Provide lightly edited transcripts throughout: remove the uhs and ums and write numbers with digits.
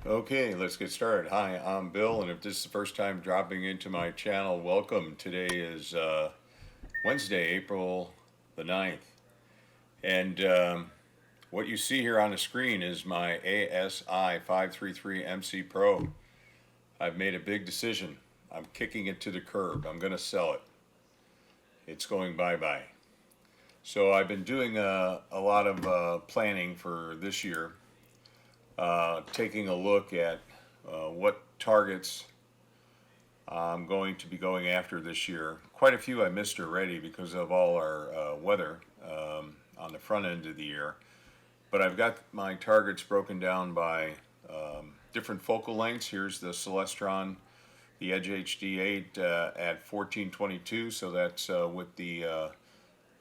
Okay, let's get started. Hi, I'm Bill, and if this is the first time dropping into my channel, welcome. Today is Wednesday, April the 9th, and what you see here on the screen is my ASI533MC Pro. I've made a big decision. I'm kicking it to the curb. I'm going to sell it. It's going bye-bye. So I've been doing a lot of planning for this year, taking a look at what targets I'm going to be going after this year. Quite a few I missed already because of all our weather on the front end of the year. But I've got my targets broken down by different focal lengths. Here's the Celestron, the Edge HD8 at 1422, so that's with the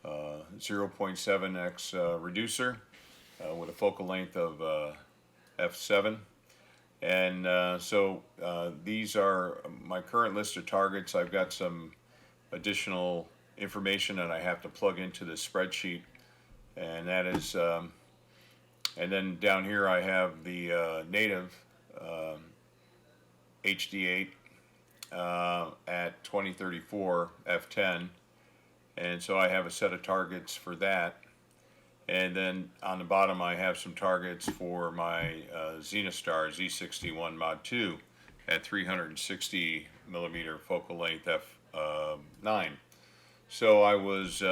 0.7x reducer with a focal length of f7. And these are my current list of targets. I've got some additional information that I have to plug into the spreadsheet, and that is, and then down here I have the native HD8 at 2034 f10, and so I have a set of targets for that. And then on the bottom I have some targets for my Zenastar Z61 Mod 2 at 360 millimeter focal length f9. So I was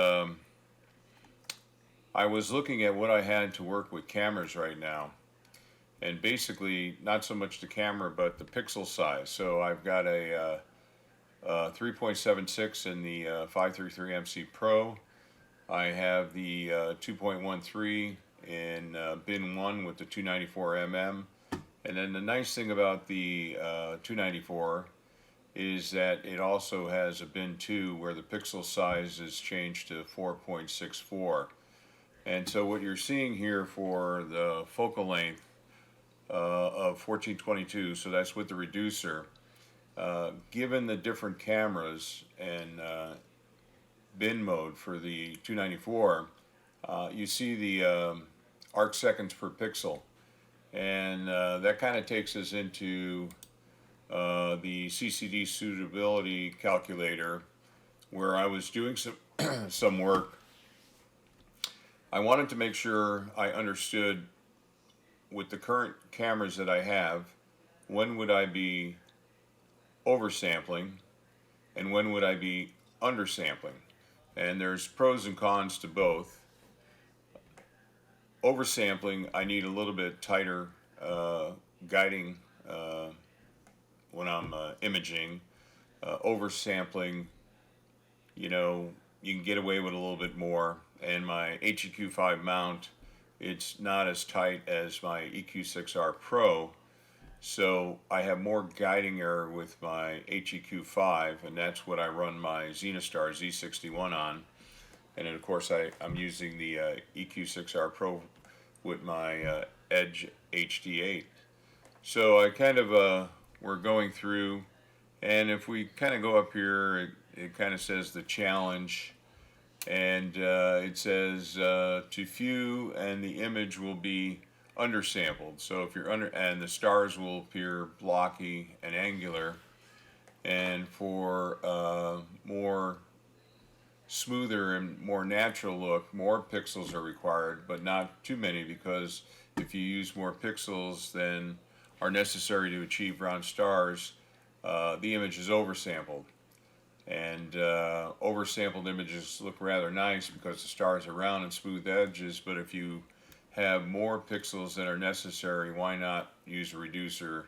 looking at what I had to work with cameras right now, and basically not so much the camera but the pixel size. So I've got a 3.76 in the 533MC Pro. I have the 2.13 in bin 1 with the 294mm, and then the nice thing about the 294 is that it also has a bin 2 where the pixel size is changed to 4.64. And so what you're seeing here for the focal length of 1422, so that's with the reducer, given the different cameras and bin mode for the 294, you see the arc seconds per pixel, and that kind of takes us into the CCD suitability calculator, where I was doing some work. I wanted to make sure I understood with the current cameras that I have, when would I be oversampling and when would I be undersampling. And there's pros and cons to both. Oversampling, I need a little bit tighter guiding when I'm imaging. Oversampling, you can get away with a little bit more. And my HEQ5 mount, it's not as tight as my EQ6R Pro, so I have more guiding error with my HEQ5, and that's what I run my Zenastar Z61 on. And then of course I'm using the EQ6R Pro with my Edge HD8. So I kind of, we're going through, and if we kind of go up here, it kind of says the challenge, and it says to few, and the image will be undersampled. So if you're and the stars will appear blocky and angular, and for more smoother and more natural look, more pixels are required, but not too many, because if you use more pixels than are necessary to achieve round stars, the image is oversampled. And oversampled images look rather nice because the stars are round and smooth edges, but if you have more pixels than are necessary, why not use a reducer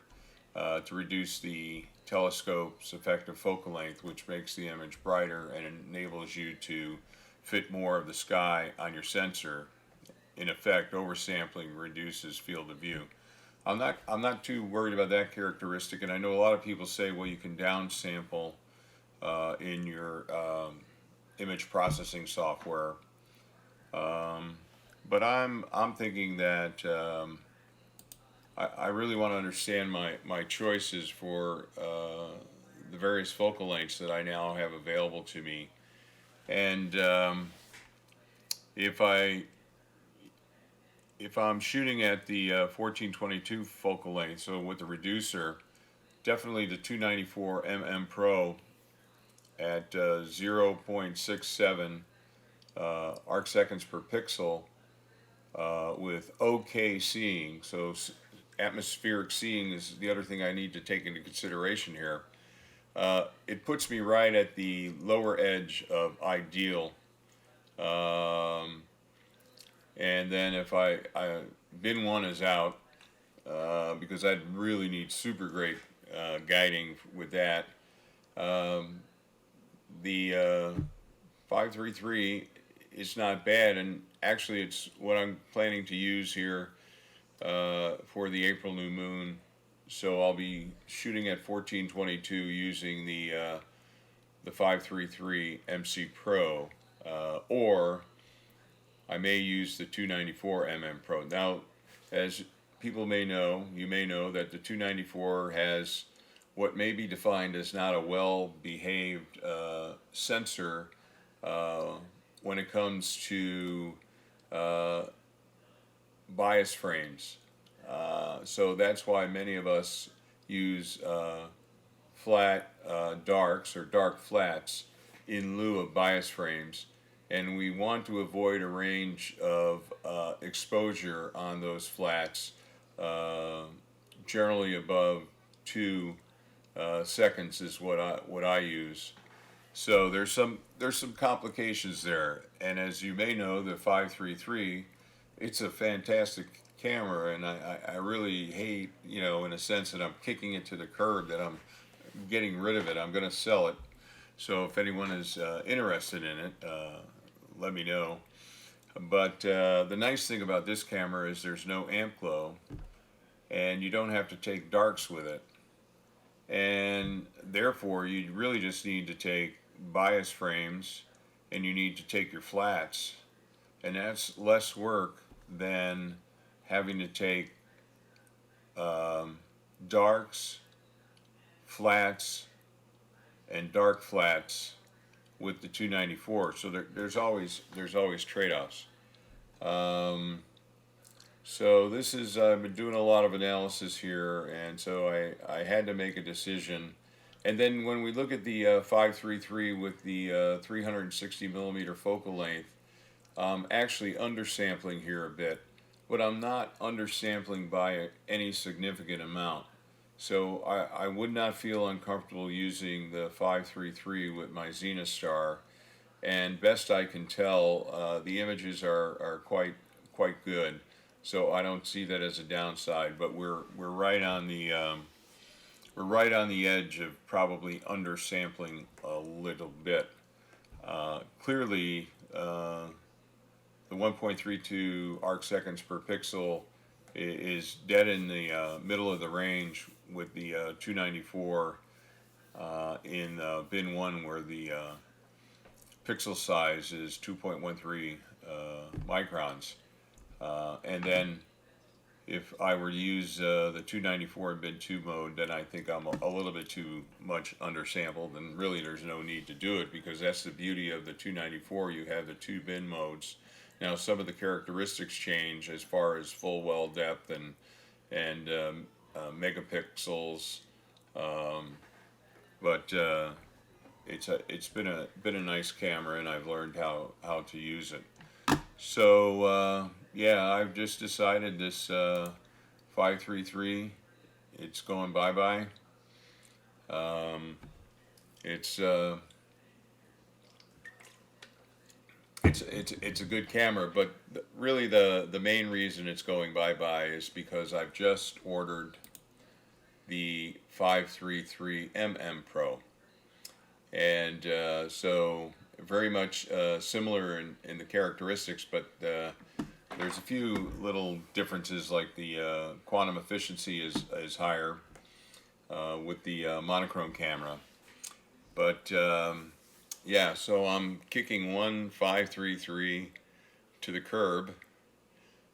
to reduce the telescope's effective focal length, which makes the image brighter and enables you to fit more of the sky on your sensor. In effect, oversampling reduces field of view. I'm not too worried about that characteristic, and I know a lot of people say, well, you can downsample in your image processing software, but I'm thinking that I really want to understand my choices for the various focal lengths that I now have available to me, and if if I'm shooting at the 1422 focal length, so with the reducer, definitely the 294 Pro at 0.67 arc seconds per pixel with okay seeing. So atmospheric seeing is the other thing I need to take into consideration here. It puts me right at the lower edge of ideal. And then if bin 1 is out, because I really need super great guiding with that. The 533 is not bad, and actually it's what I'm planning to use here for the April new moon. So I'll be shooting at 1422 using the 533 MC Pro, or I may use the 294 Pro. Now, as people may know, you may know that the 294 has what may be defined as not a well-behaved sensor when it comes to bias frames. So that's why many of us use flat darks or dark flats in lieu of bias frames, and we want to avoid a range of exposure on those flats, generally above 2 seconds is what I use. So there's some complications there, and as you may know, the 533, it's a fantastic camera, and I really hate, in a sense that I'm kicking it to the curb, that I'm getting rid of it. I'm going to sell it. So if anyone is interested in it, let me know. But the nice thing about this camera is there's no amp glow, and you don't have to take darks with it. And therefore, you really just need to take bias frames, and you need to take your flats. And that's less work than having to take darks, flats, and dark flats with the 294. So there's always trade-offs. So this is, I've been doing a lot of analysis here, and so I had to make a decision. And then when we look at the 533 with the 360 millimeter focal length, I'm actually undersampling here a bit, but I'm not undersampling by any significant amount. So I would not feel uncomfortable using the 533 with my Zenithstar, and best I can tell, the images are quite good. So I don't see that as a downside, but we're right on the edge of probably undersampling a little bit. Clearly, the 1.32 arc seconds per pixel is dead in the middle of the range with the 294 in bin 1, where the pixel size is 2.13 microns. And then if I were to use the 294 in bin 2 mode, then I think I'm a little bit too much undersampled, and really there's no need to do it, because that's the beauty of the 294. You have the 2 bin modes. Now some of the characteristics change as far as full well depth and megapixels, but it's been a nice camera, and I've learned how to use it. So yeah, I've just decided this 533, it's going bye-bye. It's a good camera, but really the main reason it's going bye-bye is because I've just ordered the 533 Pro, and so very much similar in the characteristics, but there's a few little differences, like the quantum efficiency is higher with the monochrome camera. But yeah, so I'm kicking one 533 to the curb,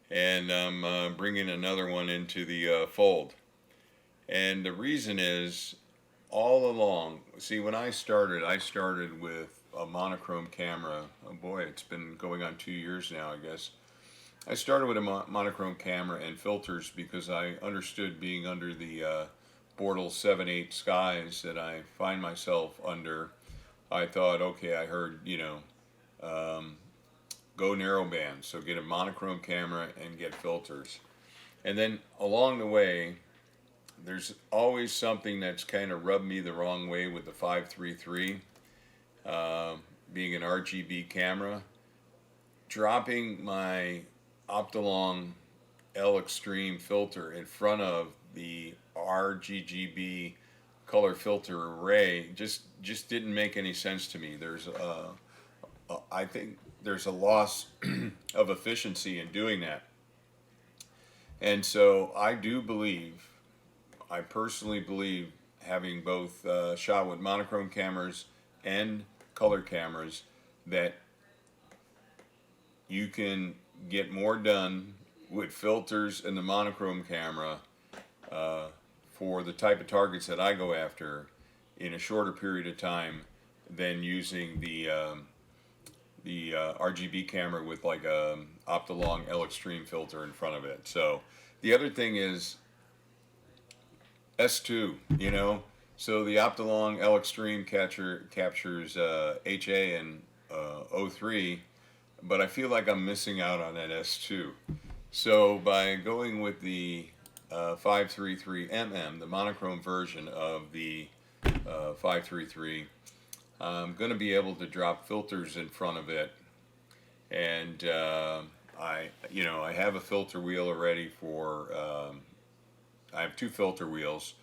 and I'm bringing another one into the fold. And the reason is, all along, see, when I started with a monochrome camera. Oh boy, it's been going on 2 years now, I guess. I started with a monochrome camera and filters because I understood, being under the Bortle 7/8 skies that I find myself under. I thought, okay, I heard, go narrowband, so get a monochrome camera and get filters. And then along the way, there's always something that's kind of rubbed me the wrong way with the 533, uh, being an RGB camera. Dropping my Optolong L Extreme filter in front of the RGB color filter array just didn't make any sense to me. I think there's a loss of efficiency in doing that. And so I personally believe, having both shot with monochrome cameras and color cameras, that you can get more done with filters and the monochrome camera uh, for the type of targets that I go after in a shorter period of time than using the RGB camera with like a Optolong L Extreme filter in front of it. So the other thing is S2, So the Optolong L Extreme captures HA and O3, but I feel like I'm missing out on that S2. So by going with the 533mm, the monochrome version of the 533, I'm going to be able to drop filters in front of it, and I have a filter wheel already for. I have two filter wheels,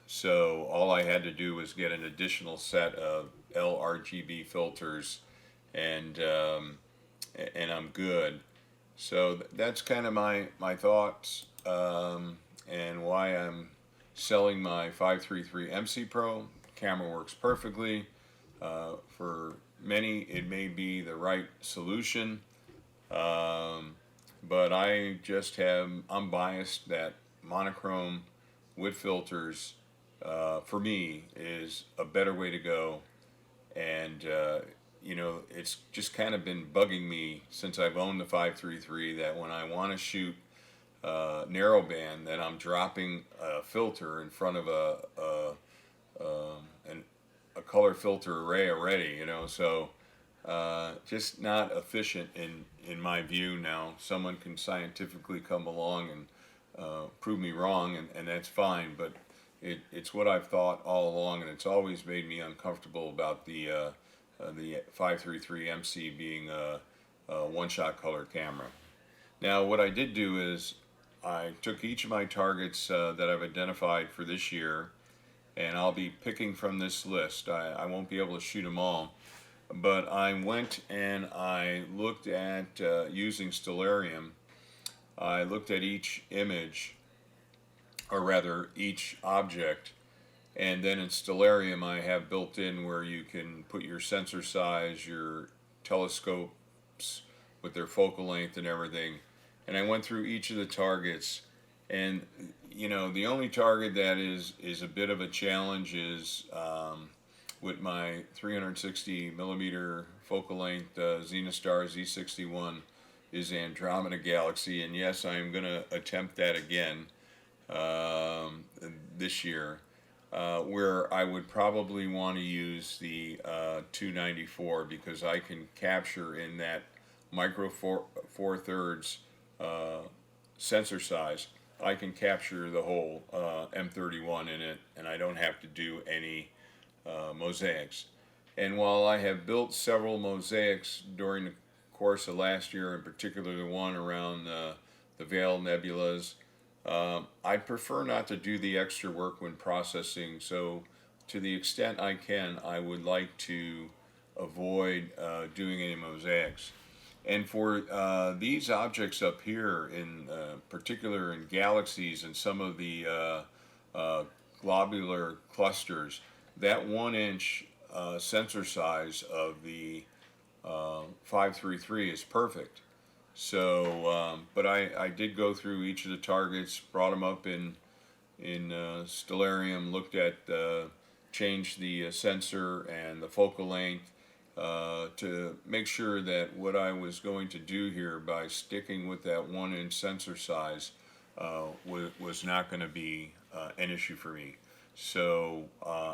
so all I had to do was get an additional set of LRGB filters, and I'm good. So that's kind of my thoughts, and why I'm selling my 533MC Pro. Camera works perfectly. For many, it may be the right solution, but I'm biased that monochrome with filters, for me, is a better way to go. And it's just kind of been bugging me since I've owned the 533, that when I want to shoot narrowband, that I'm dropping a filter in front of a color filter array already. So just not efficient in my view. Now someone can scientifically come along and prove me wrong, and that's fine, but it's what I've thought all along, and it's always made me uncomfortable about the 533MC being a one-shot color camera. Now what I did do is I took each of my targets that I've identified for this year, and I'll be picking from this list. I won't be able to shoot them all, but I went and I looked at, using Stellarium, I looked at each image, or rather each object, and then in Stellarium I have built in where you can put your sensor size, your telescopes with their focal length and everything. And I went through each of the targets, and the only target that is a bit of a challenge is with my 360 millimeter focal length Zenithstar Z61 is Andromeda Galaxy, and yes, I am going to attempt that again this year, where I would probably want to use the 294, because I can capture in that micro four thirds sensor size. I can capture the whole M31 in it, and I don't have to do any mosaics. And while I have built several mosaics during the course of last year, in particular the one around the Veil nebulas, I prefer not to do the extra work when processing. So to the extent I can, I would like to avoid doing any mosaics. And for these objects up here, in particular in galaxies and some of the globular clusters, that 1-inch sensor size of the 533 is perfect. So, but I did go through each of the targets, brought them up in Stellarium, looked at changed the sensor and the focal length, to make sure that what I was going to do here by sticking with that 1-inch sensor size was not going to be an issue for me. So,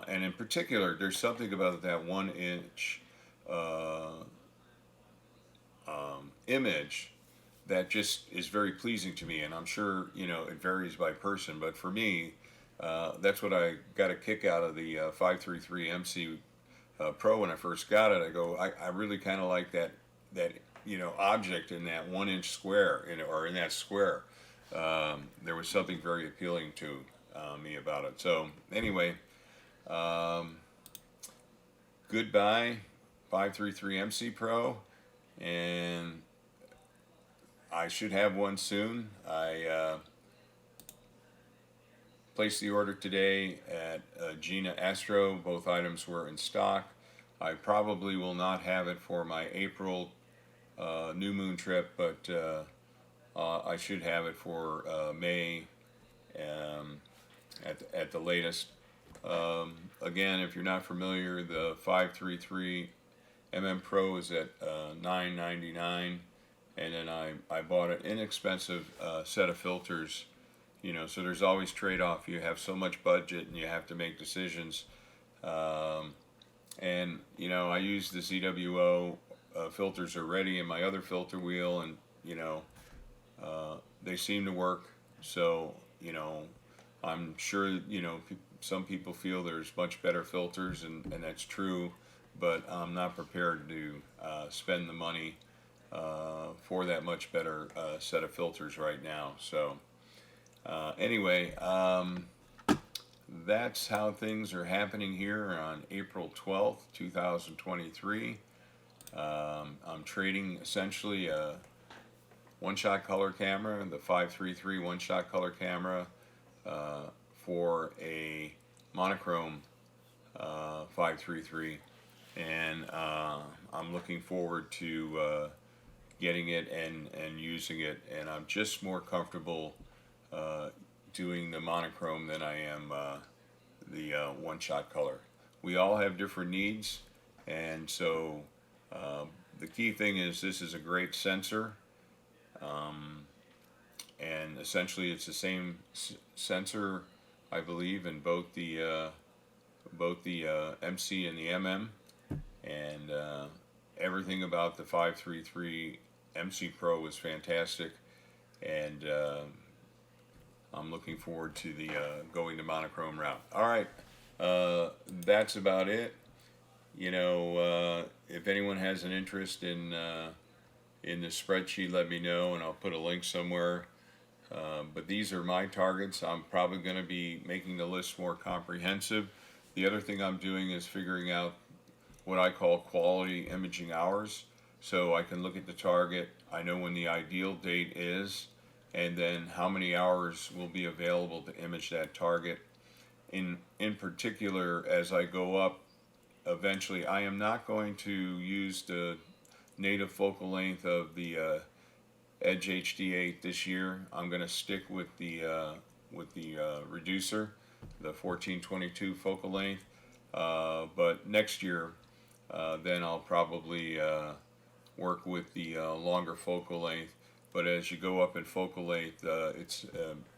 and in particular, there's something about that 1-inch image that just is very pleasing to me. And I'm sure, you know, it varies by person, but for me, that's what I got a kick out of the 533MC Pro when I first got it. I really kind of like that you know, object in that 1-inch square, or in that square. There was something very appealing to me about it. So anyway, goodbye 533MC Pro, and I should have one soon. I placed the order today at Gina Astro. Both items were in stock. I probably will not have it for my April new moon trip, but I should have it for May at the latest. Again, if you're not familiar, the 533mm Pro is at $9.99, and then I bought an inexpensive set of filters. You know, so there's always trade-off. You have so much budget and you have to make decisions. And you know, I use the ZWO filters already in my other filter wheel, and you know, they seem to work. So you know, I'm sure, you know, some people feel there's much better filters, and that's true, but I'm not prepared to spend the money for that much better set of filters right now. So anyway, that's how things are happening here on April 12th, 2023. I'm trading essentially a one-shot color camera, the 533 one-shot color camera, for a monochrome 533, and I'm looking forward to getting it and using it, and I'm just more comfortable doing the monochrome than I am the one-shot color. We all have different needs, and so the key thing is this is a great sensor, and essentially it's the same sensor, I believe, in both the MC and the MM, and everything about the 533 MC Pro is fantastic, and I'm looking forward to the going to monochrome route. All right, that's about it. You know, if anyone has an interest in the spreadsheet, let me know, and I'll put a link somewhere. But these are my targets. I'm probably going to be making the list more comprehensive. The other thing I'm doing is figuring out what I call quality imaging hours. So I can look at the target, I know when the ideal date is, and then how many hours will be available to image that target. In particular, as I go up, eventually I am not going to use the native focal length of the Edge HD8 this year. I'm going to stick with the reducer, the 1422 focal length. But next year, then I'll probably work with the longer focal length. But as you go up in focal length, it's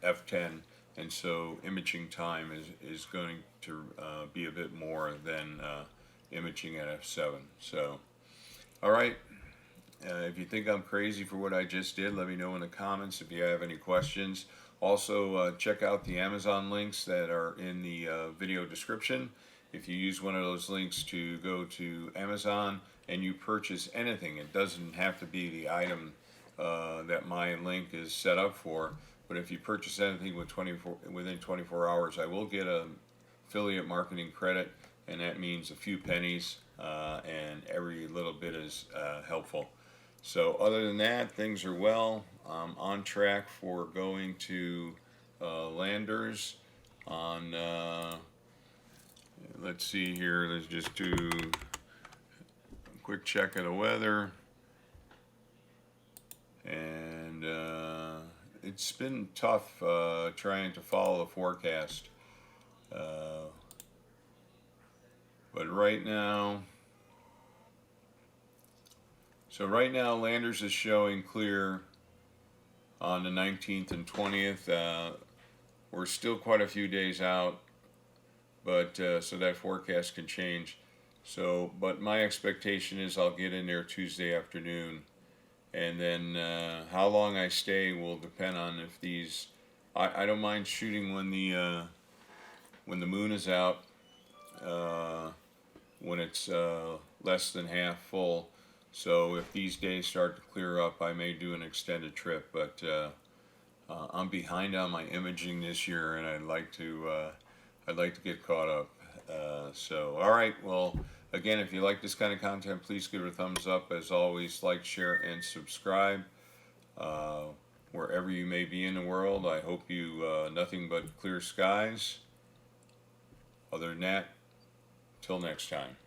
f10, and so imaging time is going to be a bit more than imaging at f7. So, all right. If you think I'm crazy for what I just did, let me know in the comments if you have any questions. Also, check out the Amazon links that are in the video description. If you use one of those links to go to Amazon and you purchase anything, it doesn't have to be the item that my link is set up for, but if you purchase anything within 24 hours, I will get an affiliate marketing credit, and that means a few pennies, and every little bit is helpful. So other than that, things are well. I'm on track for going to Landers on, let's see here, let's just do a quick check of the weather. And it's been tough trying to follow the forecast. But right now, So right now, Landers is showing clear on the 19th and 20th. We're still quite a few days out, but so that forecast can change. So, but my expectation is I'll get in there Tuesday afternoon, and then how long I stay will depend on if these. I don't mind shooting when the moon is out, when it's less than half full. So if these days start to clear up, I may do an extended trip. But I'm behind on my imaging this year, and I'd like to get caught up. So all right, well, again, if you like this kind of content, please give it a thumbs up. As always, like, share, and subscribe. Wherever you may be in the world, I hope you nothing but clear skies. Other than that, till next time.